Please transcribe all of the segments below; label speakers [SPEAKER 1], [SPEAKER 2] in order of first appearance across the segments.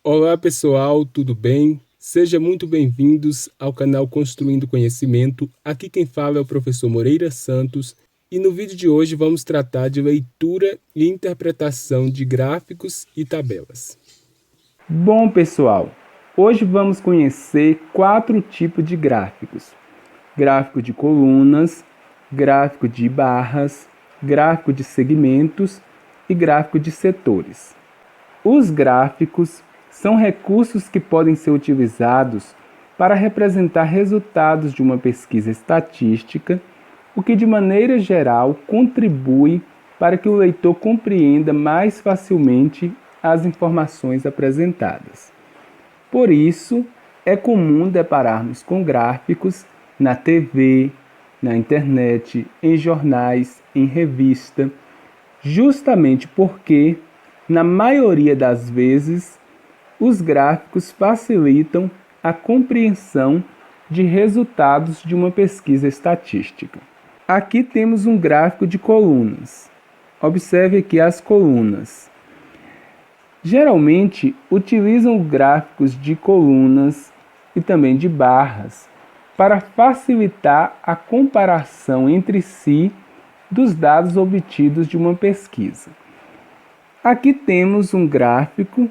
[SPEAKER 1] Olá pessoal, tudo bem? Sejam muito bem-vindos ao canal Construindo Conhecimento. Aqui quem fala é o professor Moreira Santos e no vídeo de hoje vamos tratar de leitura e interpretação de gráficos e tabelas.
[SPEAKER 2] Bom, pessoal, hoje vamos conhecer 4 tipos de gráficos: gráfico de colunas, gráfico de barras, gráfico de segmentos e gráfico de setores. Os gráficos são recursos que podem ser utilizados para representar resultados de uma pesquisa estatística, o que de maneira geral contribui para que o leitor compreenda mais facilmente as informações apresentadas. Por isso, é comum depararmos com gráficos na TV, na internet, em jornais, em revista, justamente porque, na maioria das vezes, os gráficos facilitam a compreensão de resultados de uma pesquisa estatística. Aqui temos um gráfico de colunas. Observe aqui as colunas. Geralmente, utilizam gráficos de colunas e também de barras para facilitar a comparação entre si dos dados obtidos de uma pesquisa. Aqui temos um gráfico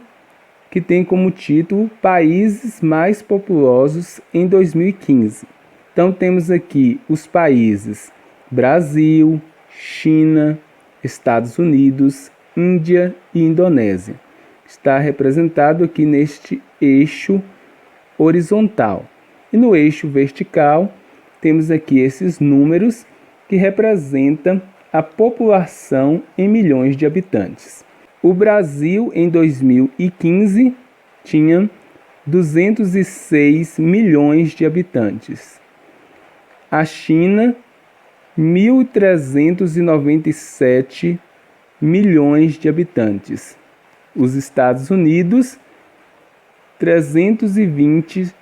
[SPEAKER 2] que tem como título Países mais populosos em 2015. Então temos aqui os países Brasil, China, Estados Unidos, Índia e Indonésia. Está representado aqui neste eixo horizontal. E no eixo vertical temos aqui esses números que representam a população em milhões de habitantes. O Brasil, em 2015, tinha 206 milhões de habitantes. A China, 1.397 milhões de habitantes. Os Estados Unidos, 320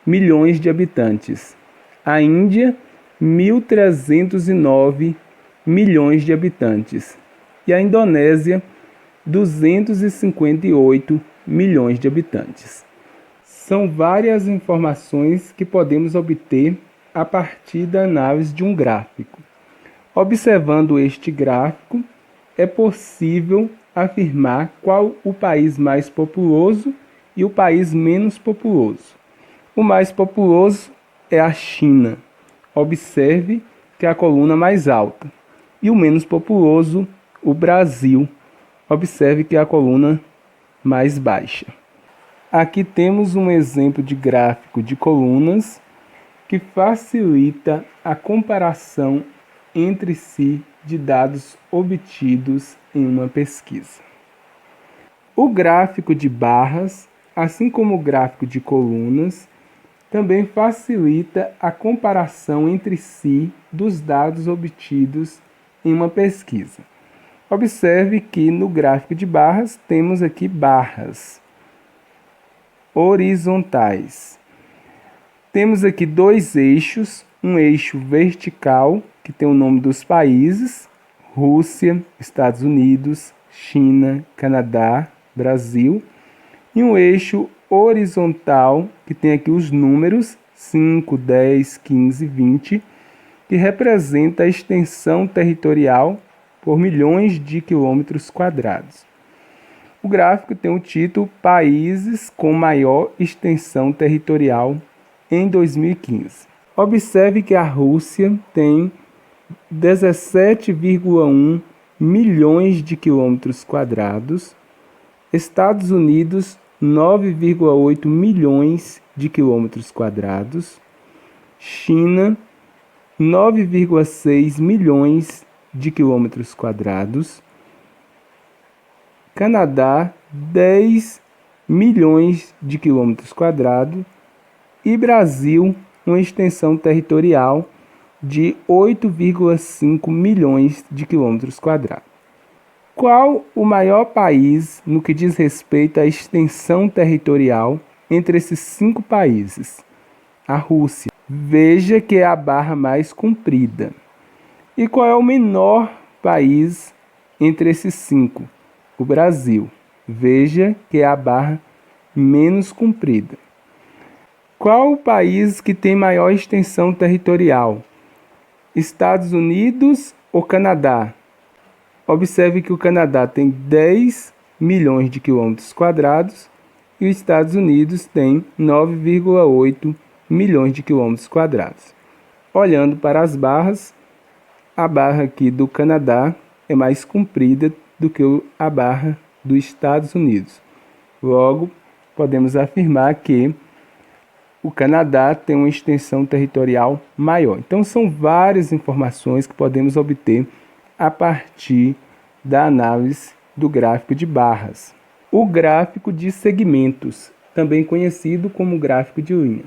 [SPEAKER 2] milhões de habitantes. A Índia, 1.309 milhões de habitantes. E a Indonésia, 258 milhões de habitantes. São várias informações que podemos obter a partir da análise de um gráfico. Observando este gráfico, é possível afirmar qual o país mais populoso e o país menos populoso. O mais populoso é a China. Observe que é a coluna mais alta. E o menos populoso, o Brasil. Observe que é a coluna mais baixa. Aqui temos um exemplo de gráfico de colunas que facilita a comparação entre si de dados obtidos em uma pesquisa. O gráfico de barras, assim como o gráfico de colunas, também facilita a comparação entre si dos dados obtidos em uma pesquisa. Observe que no gráfico de barras temos aqui barras horizontais. Temos aqui dois eixos, um eixo vertical, que tem o nome dos países, Rússia, Estados Unidos, China, Canadá, Brasil, e um eixo horizontal, que tem aqui os números 5, 10, 15, 20, que representa a extensão territorial por milhões de quilômetros quadrados. O gráfico tem o título Países com maior extensão territorial em 2015. Observe que a Rússia tem 17,1 milhões de quilômetros quadrados, Estados Unidos 9,8 milhões de quilômetros quadrados, China 9,6 milhões de quilômetros quadrados, Canadá 10 milhões de quilômetros quadrados e Brasil uma extensão territorial de 8,5 milhões de quilômetros quadrados. Qual o maior país no que diz respeito à extensão territorial entre esses 5 países? A Rússia. Veja que é a barra mais comprida. E qual é o menor país entre esses 5? O Brasil. Veja que é a barra menos comprida. Qual o país que tem maior extensão territorial? Estados Unidos ou Canadá? Observe que o Canadá tem 10 milhões de quilômetros quadrados e os Estados Unidos tem 9,8 milhões de quilômetros quadrados. Olhando para as barras, a barra aqui do Canadá é mais comprida do que a barra dos Estados Unidos. Logo, podemos afirmar que o Canadá tem uma extensão territorial maior. Então, são várias informações que podemos obter a partir da análise do gráfico de barras. O gráfico de segmentos, também conhecido como gráfico de linha.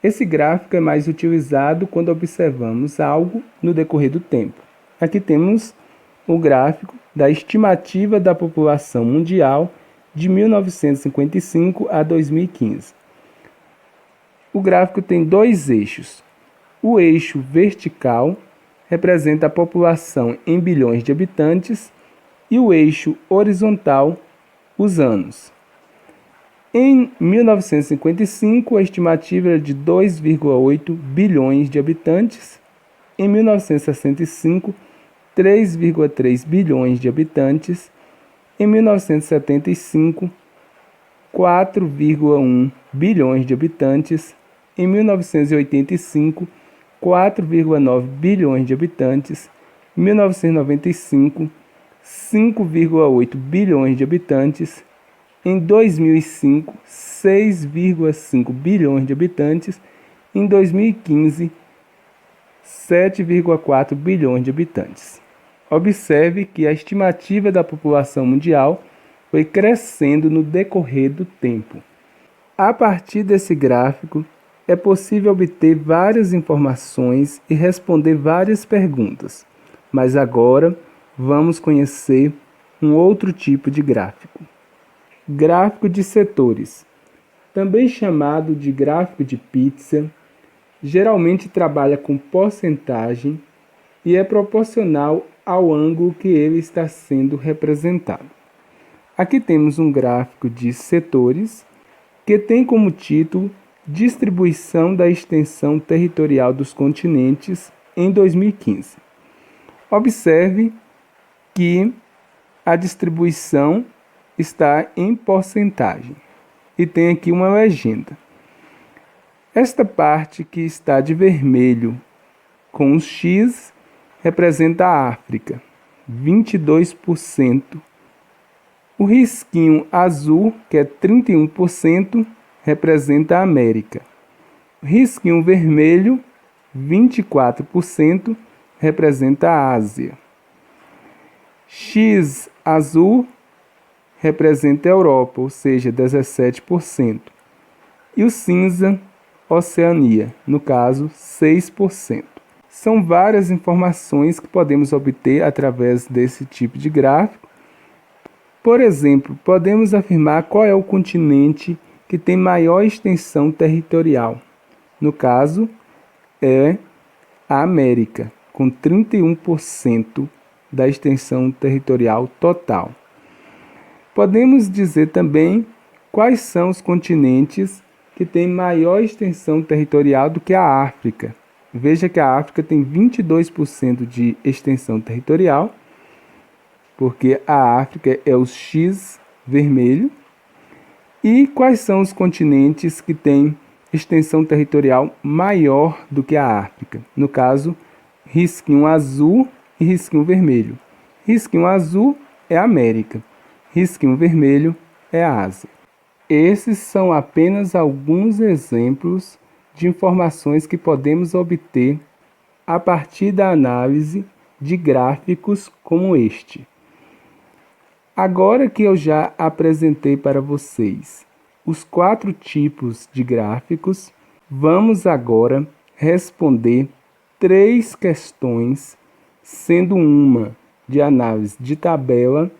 [SPEAKER 2] Esse gráfico é mais utilizado quando observamos algo no decorrer do tempo. Aqui temos o gráfico da estimativa da população mundial de 1955 a 2015. O gráfico tem dois eixos. O eixo vertical representa a população em bilhões de habitantes e o eixo horizontal, os anos. Em 1955, a estimativa era de 2,8 bilhões de habitantes. Em 1965, 3,3 bilhões de habitantes. Em 1975, 4,1 bilhões de habitantes. Em 1985, 4,9 bilhões de habitantes. Em 1995, 5,8 bilhões de habitantes. Em 2005, 6,5 bilhões de habitantes. Em 2015, 7,4 bilhões de habitantes. Observe que a estimativa da população mundial foi crescendo no decorrer do tempo. A partir desse gráfico, é possível obter várias informações e responder várias perguntas. Mas agora, vamos conhecer um outro tipo de gráfico. Gráfico de setores, também chamado de gráfico de pizza, geralmente trabalha com porcentagem e é proporcional ao ângulo que ele está sendo representado. Aqui temos um gráfico de setores que tem como título Distribuição da extensão territorial dos continentes em 2015. Observe que a distribuição está em porcentagem e tem aqui uma legenda. Esta parte que está de vermelho com os X representa a África, 22%. O risquinho azul, que é 31%, representa a América. O risquinho vermelho, 24%, representa a Ásia. X azul representa a Europa, ou seja, 17%. E o cinza, Oceania, no caso, 6%. São várias informações que podemos obter através desse tipo de gráfico. Por exemplo, podemos afirmar qual é o continente que tem maior extensão territorial. No caso, é a América, com 31% da extensão territorial total. Podemos dizer também quais são os continentes que têm maior extensão territorial do que a África. Veja que a África tem 22% de extensão territorial, porque a África é o X vermelho. E quais são os continentes que têm extensão territorial maior do que a África? No caso, risquinho azul e risquinho vermelho. Risquinho azul é a América, risquinho vermelho é a Ásia. Esses são apenas alguns exemplos de informações que podemos obter a partir da análise de gráficos como este. Agora que eu já apresentei para vocês os 4 tipos de gráficos, vamos agora responder 3 questões, sendo uma de análise de tabela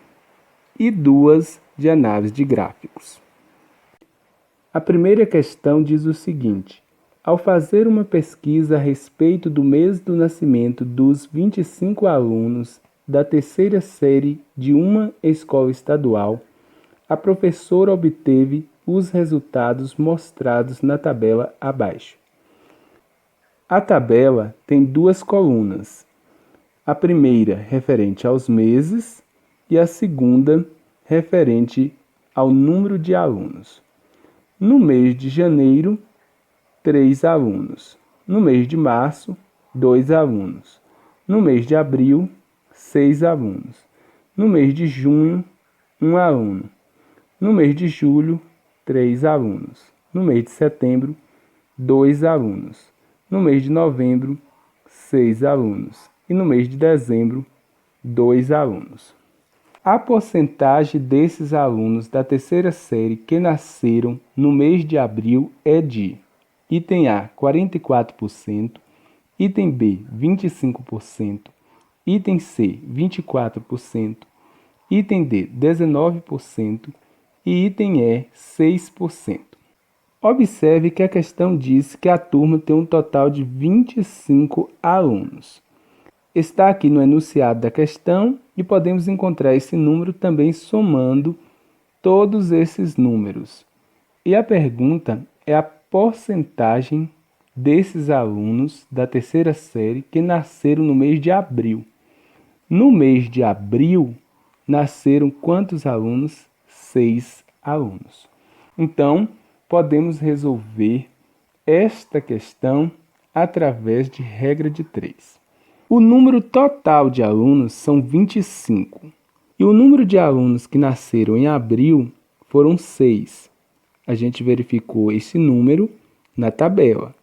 [SPEAKER 2] e 2 de análise de gráficos. A primeira questão diz o seguinte: ao fazer uma pesquisa a respeito do mês do nascimento dos 25 alunos da terceira série de uma escola estadual, a professora obteve os resultados mostrados na tabela abaixo. A tabela tem duas colunas. A primeira referente aos meses e a segunda referente ao número de alunos. No mês de janeiro, 3 alunos. No mês de março, 2 alunos. No mês de abril, 6 alunos. No mês de junho, 1 aluno. No mês de julho, 3 alunos. No mês de setembro, 2 alunos. No mês de novembro, 6 alunos. E no mês de dezembro, 2 alunos. A porcentagem desses alunos da terceira série que nasceram no mês de abril é de: item A, 44%, item B, 25%, item C, 24%, item D, 19% e item E, 6%. Observe que a questão diz que a turma tem um total de 25 alunos. Está aqui no enunciado da questão e podemos encontrar esse número também somando todos esses números. E a pergunta é a porcentagem desses alunos da terceira série que nasceram no mês de abril. No mês de abril, nasceram quantos alunos? 6 alunos. Então, podemos resolver esta questão através de regra de 3. O número total de alunos são 25. E o número de alunos que nasceram em abril foram 6. A gente verificou esse número na tabela.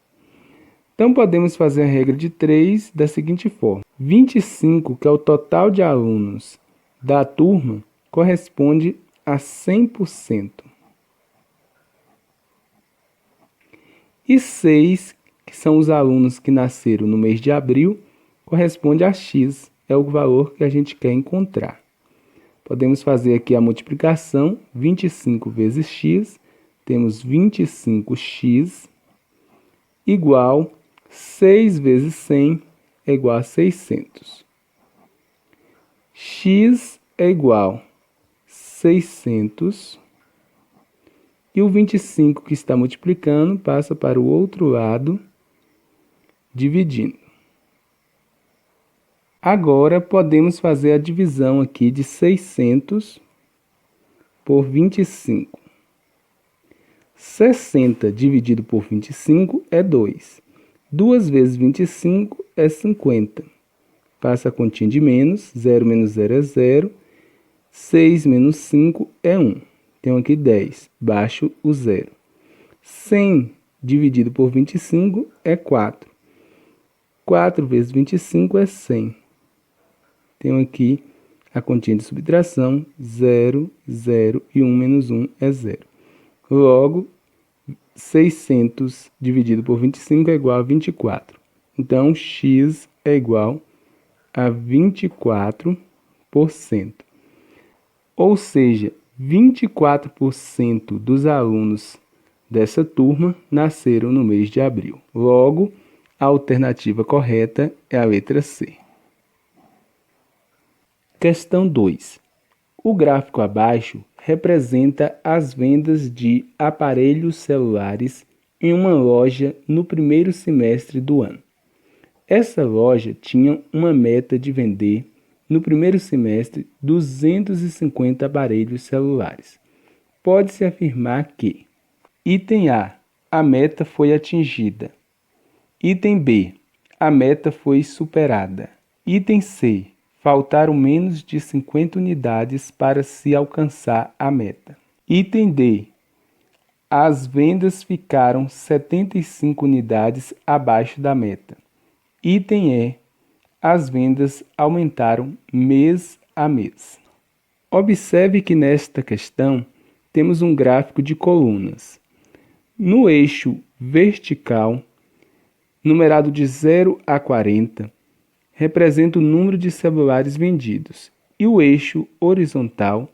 [SPEAKER 2] Então, podemos fazer a regra de 3 da seguinte forma. 25, que é o total de alunos da turma, corresponde a 100%. E 6, que são os alunos que nasceram no mês de abril, corresponde a x, é o valor que a gente quer encontrar. Podemos fazer aqui a multiplicação, 25 vezes x, temos 25x, igual 6 vezes 100 é igual a 600. X é igual a 600 e o 25 que está multiplicando passa para o outro lado, dividindo. Agora podemos fazer a divisão aqui de 600 por 25. 60 dividido por 25 é 2. 2 vezes 25 é 50. Passa a continha de menos, 0 menos 0 é 0. 6 menos 5 é 1. Tenho aqui 10, baixo o 0. 100 dividido por 25 é 4. 4 vezes 25 é 100. Tenho aqui a continha de subtração, 0, 0 e 1 menos 1 é 0. Logo, 600 dividido por 25 é igual a 24. Então, x é igual a 24%. Ou seja, 24% dos alunos dessa turma nasceram no mês de abril. Logo, a alternativa correta é a letra C. Questão 2. O gráfico abaixo representa as vendas de aparelhos celulares em uma loja no primeiro semestre do ano. Essa loja tinha uma meta de vender, no primeiro semestre, 250 aparelhos celulares. Pode-se afirmar que: item A, a meta foi atingida. Item B, a meta foi superada. Item C, faltaram menos de 50 unidades para se alcançar a meta. Item D, as vendas ficaram 75 unidades abaixo da meta. Item E, as vendas aumentaram mês a mês. Observe que nesta questão temos um gráfico de colunas. No eixo vertical, numerado de 0 a 40, representa o número de celulares vendidos, e o eixo horizontal,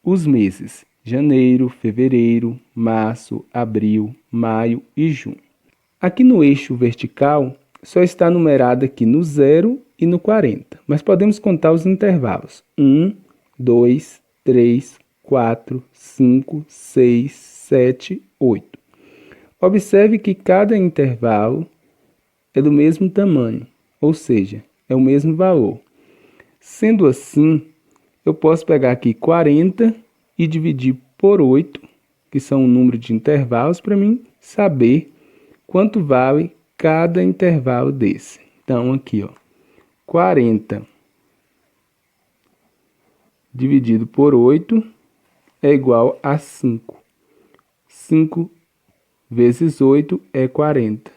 [SPEAKER 2] os meses, janeiro, fevereiro, março, abril, maio e junho. Aqui no eixo vertical, só está numerado aqui no 0 e no 40, mas podemos contar os intervalos: 1, 2, 3, 4, 5, 6, 7, 8. Observe que cada intervalo é do mesmo tamanho, ou seja, é o mesmo valor. Sendo assim, eu posso pegar aqui 40 e dividir por 8, que são o número de intervalos, para mim saber quanto vale cada intervalo desse. Então, aqui, ó, 40 dividido por 8 é igual a 5. 5 vezes 8 é 40.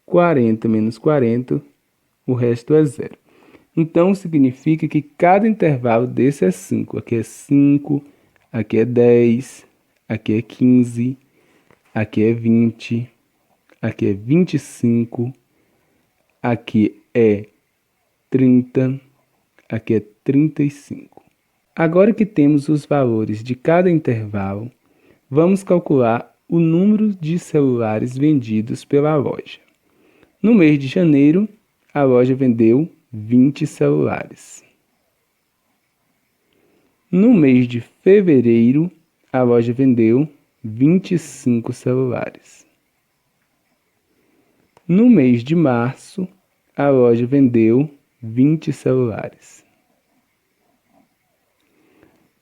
[SPEAKER 2] 40 menos 40, o resto é 0. Então, significa que cada intervalo desse é 5. Aqui é 5, aqui é 10, aqui é 15, aqui é 20, aqui é 25, aqui é 30, aqui é 35. Agora que temos os valores de cada intervalo, vamos calcular o número de celulares vendidos pela loja. No mês de janeiro, a loja vendeu 20 celulares. No mês de fevereiro, a loja vendeu 25 celulares. No mês de março, a loja vendeu 20 celulares.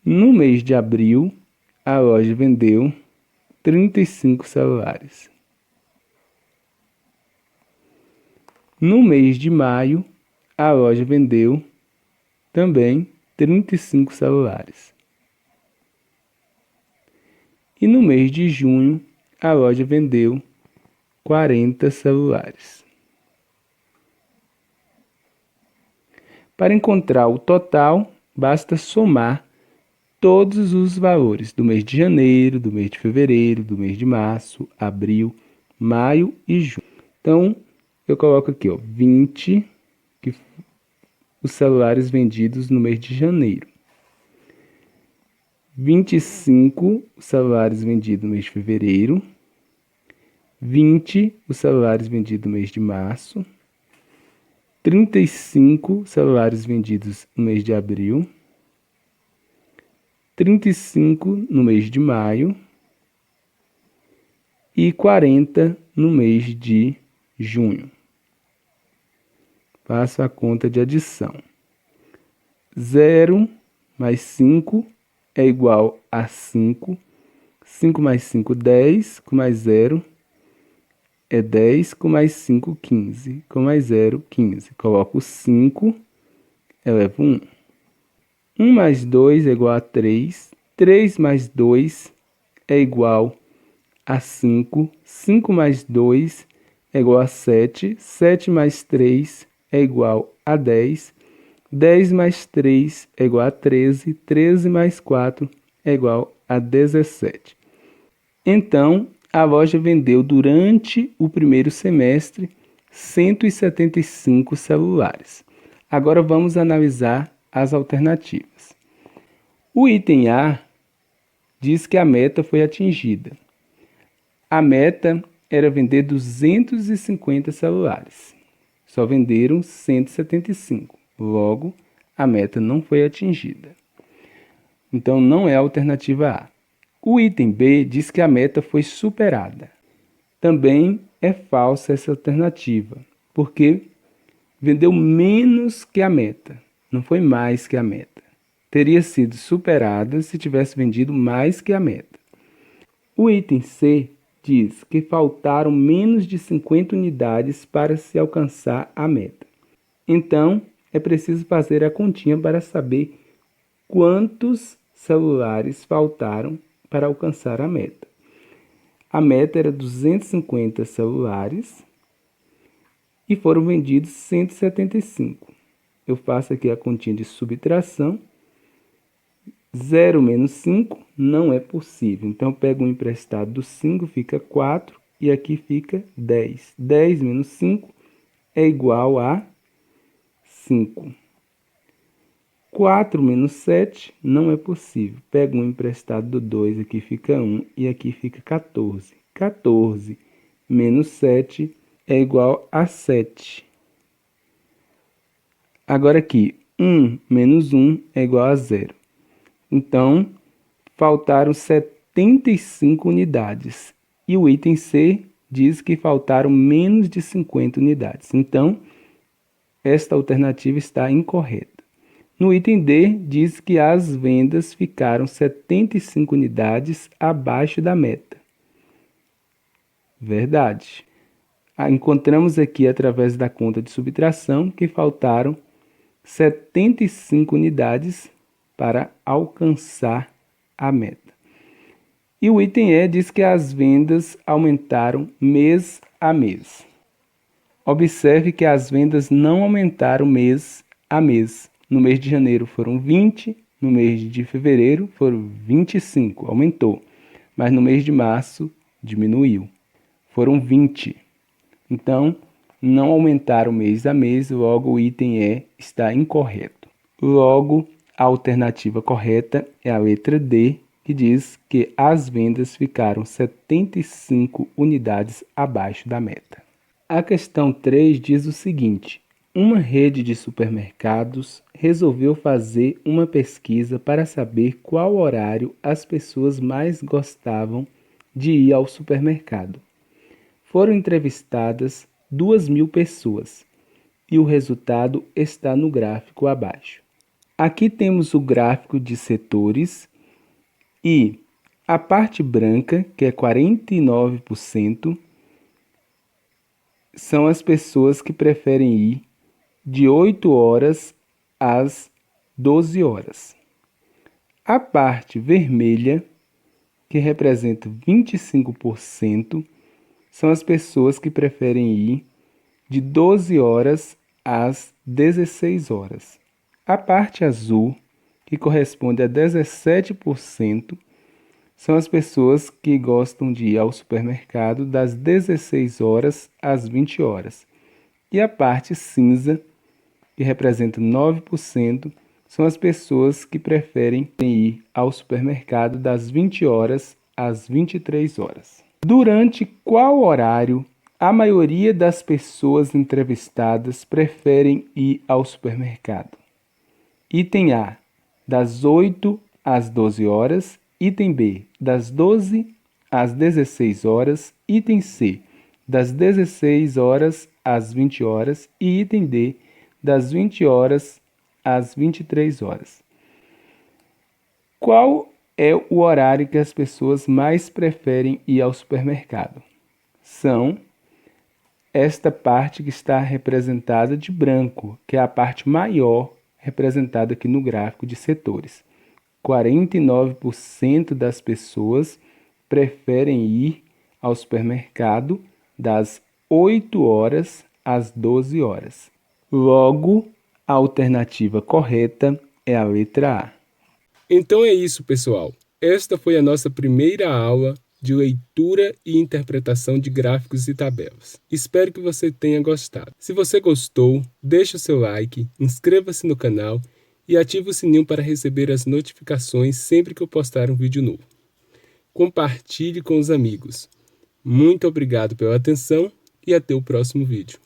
[SPEAKER 2] No mês de abril, a loja vendeu 35 celulares. No mês de maio, a loja vendeu também 35 celulares. E no mês de junho, a loja vendeu 40 celulares. Para encontrar o total, basta somar todos os valores do mês de janeiro, do mês de fevereiro, do mês de março, abril, maio e junho. Então, eu coloco aqui, ó, 20, que os celulares vendidos no mês de janeiro. 25 os celulares vendidos no mês de fevereiro. 20 os celulares vendidos no mês de março. 35 celulares vendidos no mês de abril. 35 no mês de maio. E 40 no mês de junho. Faço a conta de adição. 0 mais 5 é igual a 5. 5 mais 5, 10. Com mais 0 é 10. Com mais 5, 15. Com mais 0, 15. Coloco 5, elevo 1. 1 mais 2 é igual a 3. 3 mais 2 é igual a 5. 5 mais 2 é igual a 7. 7 mais 3 é igual a 10. 10 mais 3 é igual a 13. 13 mais 4 é igual a 17. Então, a loja vendeu durante o primeiro semestre 175 celulares. Agora vamos analisar as alternativas. O item A diz que a meta foi atingida. A meta era vender 250 celulares. Só venderam 175. Logo, a meta não foi atingida. Então, não é a alternativa A. O item B diz que a meta foi superada. Também é falsa essa alternativa, porque vendeu menos que a meta. Não foi mais que a meta. Teria sido superada se tivesse vendido mais que a meta. O item C diz que faltaram menos de 50 unidades para se alcançar a meta. Então, é preciso fazer a continha para saber quantos celulares faltaram para alcançar a meta. A meta era 250 celulares e foram vendidos 175. Eu faço aqui a continha de subtração. 0 menos 5 não é possível. Então, eu pego um emprestado do 5, fica 4, e aqui fica 10. 10 menos 5 é igual a 5. 4 menos 7 não é possível. Pego um emprestado do 2, aqui fica 1, e aqui fica 14. 14 menos 7 é igual a 7. Agora aqui, 1 menos 1 é igual a 0. Então, faltaram 75 unidades. E o item C diz que faltaram menos de 50 unidades. Então, esta alternativa está incorreta. No item D, diz que as vendas ficaram 75 unidades abaixo da meta. Verdade. Encontramos aqui, através da conta de subtração, que faltaram 75 unidades para alcançar a meta. E o item E diz que as vendas aumentaram mês a mês. Observe que as vendas não aumentaram mês a mês. No mês de janeiro foram 20, no mês de fevereiro foram 25, aumentou. Mas no mês de março diminuiu, foram 20. Então, não aumentaram mês a mês, logo o item E está incorreto. Logo, a alternativa correta é a letra D, que diz que as vendas ficaram 75 unidades abaixo da meta. A questão 3 diz o seguinte: uma rede de supermercados resolveu fazer uma pesquisa para saber qual horário as pessoas mais gostavam de ir ao supermercado. Foram entrevistadas 2.000 pessoas e o resultado está no gráfico abaixo. Aqui temos o gráfico de setores e a parte branca, que é 49%, são as pessoas que preferem ir de 8 horas às 12 horas. A parte vermelha, que representa 25%, são as pessoas que preferem ir de 12 horas às 16 horas. A parte azul, que corresponde a 17%, são as pessoas que gostam de ir ao supermercado das 16 horas às 20 horas. E a parte cinza, que representa 9%, são as pessoas que preferem ir ao supermercado das 20 horas às 23 horas. Durante qual horário a maioria das pessoas entrevistadas preferem ir ao supermercado? Item A, das 8 às 12 horas. Item B, das 12 às 16 horas. Item C, das 16 horas às 20 horas. E item D, das 20 horas às 23 horas. Qual é o horário que as pessoas mais preferem ir ao supermercado? São esta parte que está representada de branco, que é a parte maior representada aqui no gráfico de setores. 49% das pessoas preferem ir ao supermercado das 8 horas às 12 horas. Logo, a alternativa correta é a letra A.
[SPEAKER 1] Então é isso, pessoal. Esta foi a nossa primeira aula de leitura e interpretação de gráficos e tabelas. Espero que você tenha gostado. Se você gostou, deixe o seu like, inscreva-se no canal e ative o sininho para receber as notificações sempre que eu postar um vídeo novo. Compartilhe com os amigos. Muito obrigado pela atenção e até o próximo vídeo.